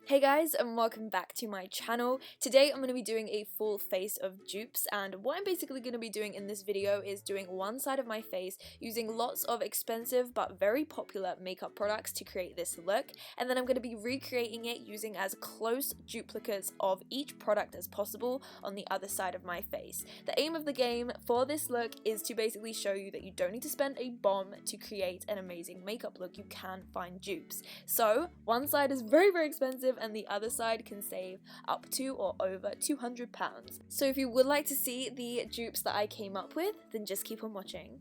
Hey guys, and welcome back to my channel. Today I'm going to be doing a full face of dupes, and what I'm basically going to be doing in this video is doing one side of my face using lots of expensive but very popular makeup products to create this look, and then I'm going to be recreating it using as close duplicates of each product as possible on the other side of my face. The aim of the game for this look is to basically show you that you don't need to spend a bomb to create an amazing makeup look. You can find dupes. So one side is very expensive and the other side can save up to or over £200. So if you would like to see the dupes that I came up with, then just keep on watching.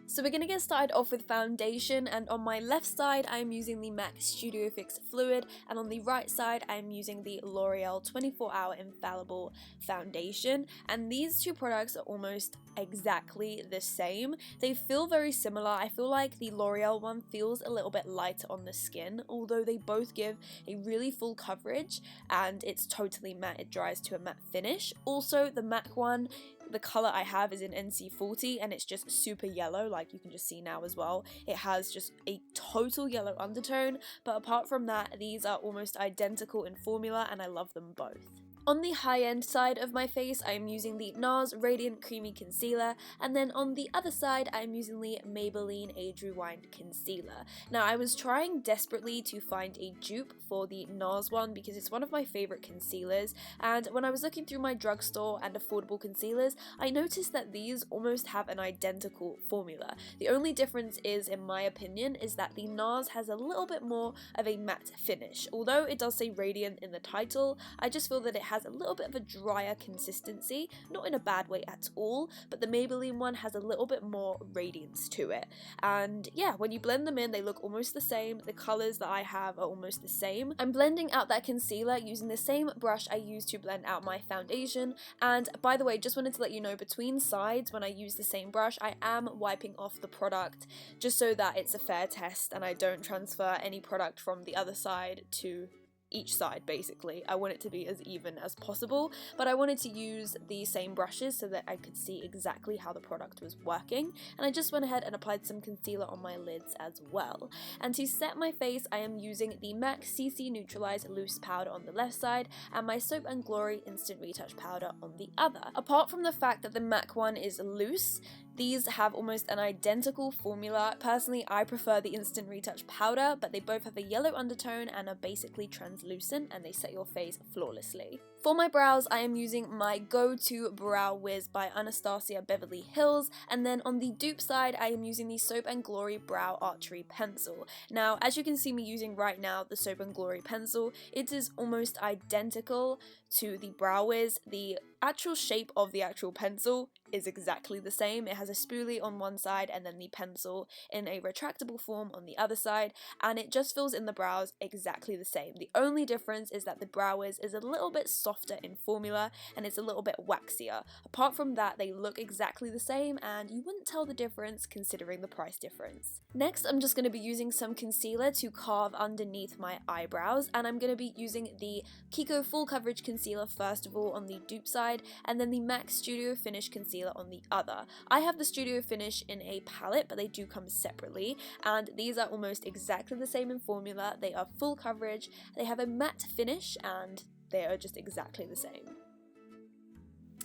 So we're going to get started off with foundation, and on my left side I'm using the MAC Studio Fix Fluid, and on the right side I'm using the L'Oreal 24 Hour Infallible Foundation, and these two products are almost exactly the same. They feel very similar. I feel like the L'Oreal one feels a little bit lighter on the skin, although they both give a really full coverage and it's totally matte. It dries to a matte finish. Also, the MAC one, the color I have is in NC40 and it's just super yellow, like you can just see now as well. It has just a total yellow undertone, but apart from that, these are almost identical in formula and I love them both. On the high-end side of my face, I am using the NARS Radiant Creamy Concealer, and then on the other side, I am using the Maybelline Age Rewind Concealer. Now, I was trying desperately to find a dupe for the NARS one because it's one of my favourite concealers, and when I was looking through my drugstore and affordable concealers, I noticed that these almost have an identical formula. The only difference is, in my opinion, is that the NARS has a little bit more of a matte finish. Although it does say Radiant in the title, I just feel that it has a little bit of a drier consistency, not in a bad way at all, but the Maybelline one has a little bit more radiance to it. And yeah, when you blend them in, they look almost the same. The colours that I have are almost the same. I'm blending out that concealer using the same brush I used to blend out my foundation. And by the way, just wanted to let you know, between sides, when I use the same brush, I am wiping off the product just so that it's a fair test and I don't transfer any product from the other side to each side. Basically, I want it to be as even as possible, but I wanted to use the same brushes so that I could see exactly how the product was working, and I just went ahead and applied some concealer on my lids as well. And to set my face, I am using the MAC CC Neutralize Loose Powder on the left side and my Soap & Glory Instant Retouch Powder on the other. Apart from the fact that the MAC one is loose, these have almost an identical formula. Personally, I prefer the Instant Retouch Powder, but they both have a yellow undertone and are basically translucent, and they set your face flawlessly. For my brows, I am using my go-to Brow Wiz by Anastasia Beverly Hills, and then on the dupe side, I am using the Soap & Glory Brow Archery Pencil. Now, as you can see me using right now, the Soap & Glory pencil, it is almost identical to the Brow Wiz. The actual shape of the actual pencil is exactly the same. It has a spoolie on one side and then the pencil in a retractable form on the other side, and it just fills in the brows exactly the same. The only difference is that the Brow Wiz is a little bit softer in formula and it's a little bit waxier. Apart from that, they look exactly the same and you wouldn't tell the difference considering the price difference. Next, I'm just going to be using some concealer to carve underneath my eyebrows, and I'm going to be using the Kiko Full Coverage Concealer first of all on the dupe side, and then the MAC Studio Finish Concealer on the other. I have the Studio Finish in a palette, but they do come separately, and these are almost exactly the same in formula. They are full coverage, they have a matte finish, and they are just exactly the same.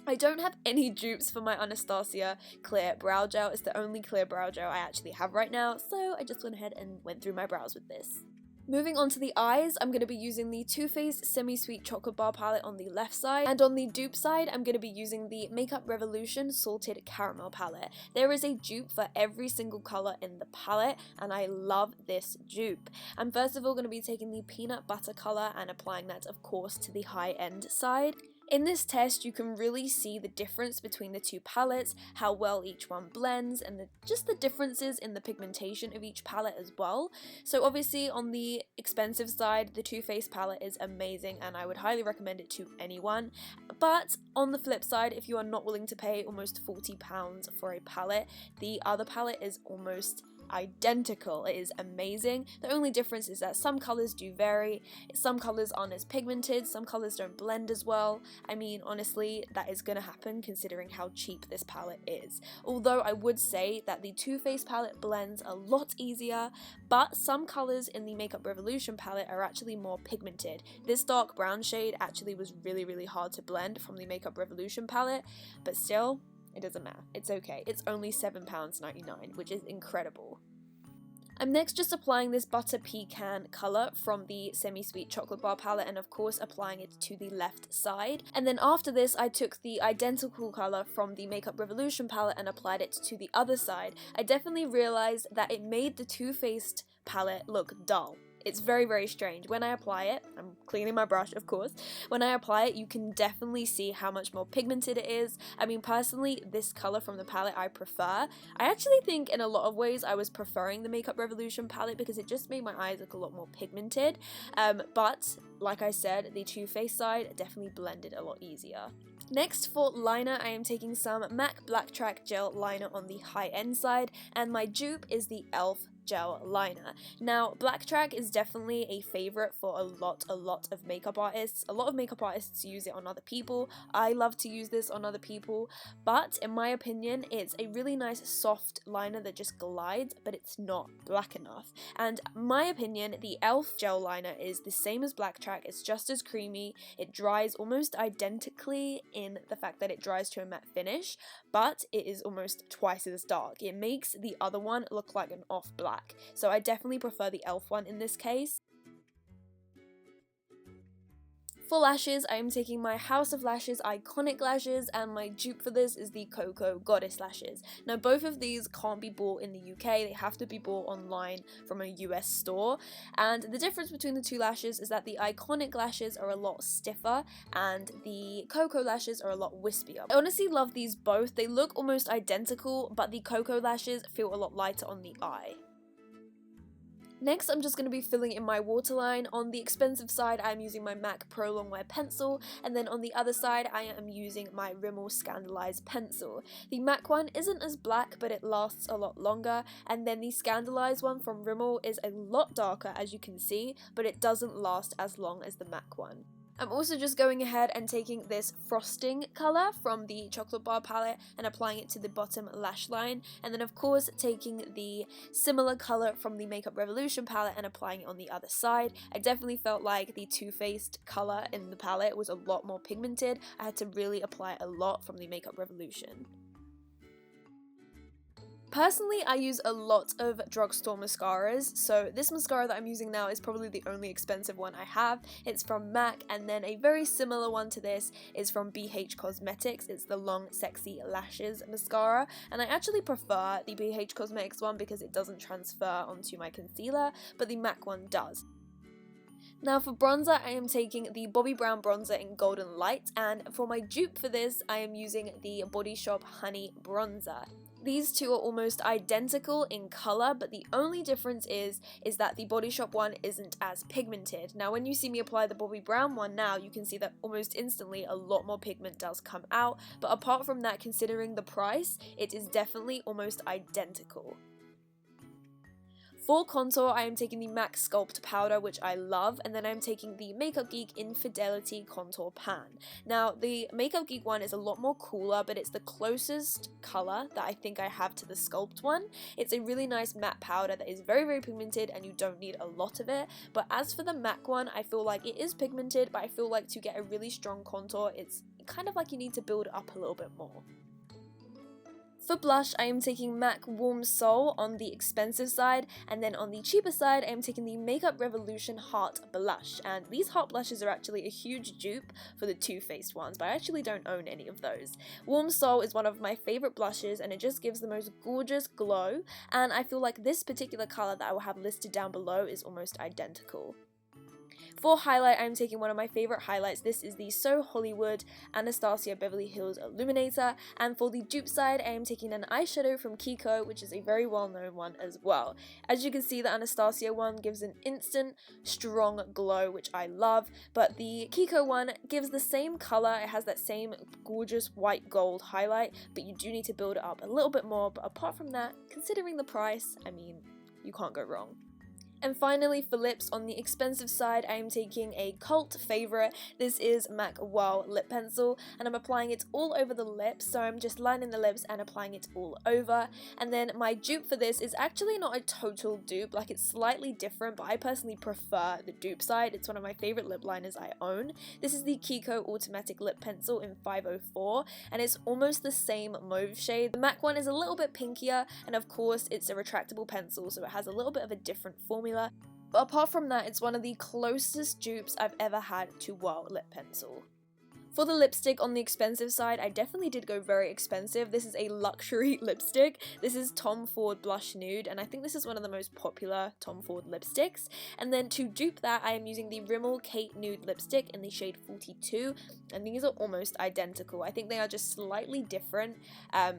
I don't have any dupes for my Anastasia clear brow gel. It's the only clear brow gel I actually have right now, so I just went ahead and went through my brows with this. Moving on to the eyes, I'm going to be using the Too Faced Semi-Sweet Chocolate Bar palette on the left side, and on the dupe side, I'm going to be using the Makeup Revolution Salted Caramel palette. There is a dupe for every single color in the palette, and I love this dupe. I'm first of all going to be taking the Peanut Butter color and applying that, of course, to the high-end side. In this test, you can really see the difference between the two palettes, how well each one blends, and just the differences in the pigmentation of each palette as well. So obviously on the expensive side, the Too Faced palette is amazing and I would highly recommend it to anyone. But on the flip side, if you are not willing to pay almost £40 for a palette, the other palette is almost identical. It is amazing. The only difference is that some colors do vary, some colors aren't as pigmented, some colors don't blend as well. I mean, honestly, that is gonna happen considering how cheap this palette is. Although I would say that the Too Faced palette blends a lot easier, but some colors in the Makeup Revolution palette are actually more pigmented. This dark brown shade actually was really hard to blend from the Makeup Revolution palette, but still, it doesn't matter. It's okay. It's only £7.99, which is incredible. I'm next just applying this Butter Pecan colour from the Semi-Sweet Chocolate Bar palette, and of course applying it to the left side. And then after this, I took the identical colour from the Makeup Revolution palette and applied it to the other side. I definitely realised that it made the Too Faced palette look dull. It's very strange. When I apply it, I'm cleaning my brush of course, when I apply it you can definitely see how much more pigmented it is. I mean, personally, this colour from the palette I prefer. I actually think in a lot of ways I was preferring the Makeup Revolution palette because it just made my eyes look a lot more pigmented, but like I said, the Too Faced side definitely blended a lot easier. Next, for liner, I am taking some MAC Black Track Gel Liner on the high end side, and my dupe is the e.l.f. Gel Liner. Now, Black Track is definitely a favourite for a lot of makeup artists. A lot of makeup artists use it on other people. I love to use this on other people, but in my opinion, it's a really nice soft liner that just glides, but it's not black enough. And my opinion, the e.l.f. Gel Liner is the same as Black Track. It's just as creamy. It dries almost identically in the fact that it dries to a matte finish, but it is almost twice as dark. It makes the other one look like an off black. So I definitely prefer the e.l.f. one in this case. For lashes, I am taking my House of Lashes Iconic Lashes, and my dupe for this is the Coco Goddess Lashes. Now, both of these can't be bought in the UK, they have to be bought online from a US store, and the difference between the two lashes is that the Iconic Lashes are a lot stiffer, and the Coco Lashes are a lot wispier. I honestly love these both. They look almost identical, but the Coco Lashes feel a lot lighter on the eye. Next, I'm just going to be filling in my waterline. On the expensive side, I'm using my MAC Pro Longwear pencil, and then on the other side, I am using my Rimmel Scandalized pencil. The MAC one isn't as black, but it lasts a lot longer, and then the Scandalized one from Rimmel is a lot darker, as you can see, but it doesn't last as long as the MAC one. I'm also just going ahead and taking this frosting colour from the Chocolate Bar palette and applying it to the bottom lash line, and then of course taking the similar colour from the Makeup Revolution palette and applying it on the other side. I definitely felt like the Too Faced colour in the palette was a lot more pigmented. I had to really apply a lot from the Makeup Revolution. Personally, I use a lot of drugstore mascaras, so this mascara that I'm using now is probably the only expensive one I have. It's from MAC, and then a very similar one to this is from BH Cosmetics. It's the Long Sexy Lashes mascara, and I actually prefer the BH Cosmetics one because it doesn't transfer onto my concealer, but the MAC one does. Now for bronzer, I am taking the Bobbi Brown bronzer in Golden Light, and for my dupe for this, I am using the Body Shop Honey bronzer. These two are almost identical in colour, but the only difference is that the Body Shop one isn't as pigmented. Now when you see me apply the Bobbi Brown one now, you can see that almost instantly a lot more pigment does come out, but apart from that, considering the price, it is definitely almost identical. For contour, I am taking the MAC Sculpt Powder, which I love, and then I'm taking the Makeup Geek Infidelity Contour Pan. Now, the Makeup Geek one is a lot more cooler, but it's the closest colour that I think I have to the Sculpt one. It's a really nice matte powder that is very pigmented, and you don't need a lot of it. But as for the MAC one, I feel like it is pigmented, but I feel like to get a really strong contour, it's kind of like you need to build up a little bit more. For blush, I am taking MAC Warm Soul on the expensive side, and then on the cheaper side, I am taking the Makeup Revolution Heart Blush, and these heart blushes are actually a huge dupe for the Too Faced ones, but I actually don't own any of those. Warm Soul is one of my favourite blushes, and it just gives the most gorgeous glow, and I feel like this particular colour that I will have listed down below is almost identical. For highlight, I'm taking one of my favorite highlights. This is the So Hollywood Anastasia Beverly Hills Illuminator, and for the dupe side, I am taking an eyeshadow from Kiko, which is a very well-known one as well. As you can see, the Anastasia one gives an instant strong glow, which I love, but the Kiko one gives the same color. It has that same gorgeous white gold highlight, but you do need to build it up a little bit more. But apart from that, considering the price, I mean, you can't go wrong. And finally, for lips, on the expensive side, I am taking a cult favorite. This is MAC Wow lip pencil, and I'm applying it all over the lips. So I'm just lining the lips and applying it all over. And then my dupe for this is actually not a total dupe, like it's slightly different, but I personally prefer the dupe side. It's one of my favorite lip liners I own. This is the Kiko Automatic Lip Pencil in 504, and it's almost the same mauve shade. The MAC one is a little bit pinkier, and of course it's a retractable pencil, so it has a little bit of a different formula. But apart from that, it's one of the closest dupes I've ever had to Wow lip pencil. For the lipstick, on the expensive side, I definitely did go very expensive. This is a luxury lipstick. This is Tom Ford Blush Nude, and I think this is one of the most popular Tom Ford lipsticks. And then to dupe that, I am using the Rimmel Kate Nude lipstick in the shade 42, and these are almost identical. I think they are just slightly different,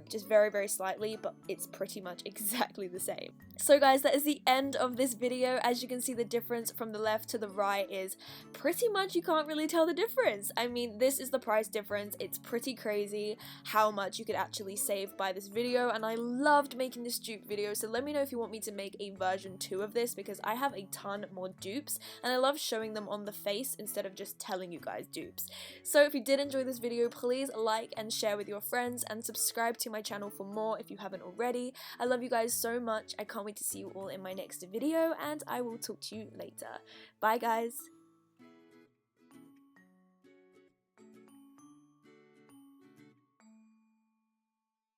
just very, very slightly, but it's pretty much exactly the same. So guys, that is the end of this video. As you can see, the difference from the left to the right is pretty much, you can't really tell the difference. I mean, this is the price difference. It's pretty crazy how much you could actually save by this video, and I loved making this dupe video, so let me know if you want me to make a version 2 of this, because I have a ton more dupes and I love showing them on the face instead of just telling you guys dupes. So if you did enjoy this video, please like and share with your friends, and subscribe to my channel for more if you haven't already. I love you guys so much. I can't wait to see you all in my next video, and I will talk to you later. Bye guys!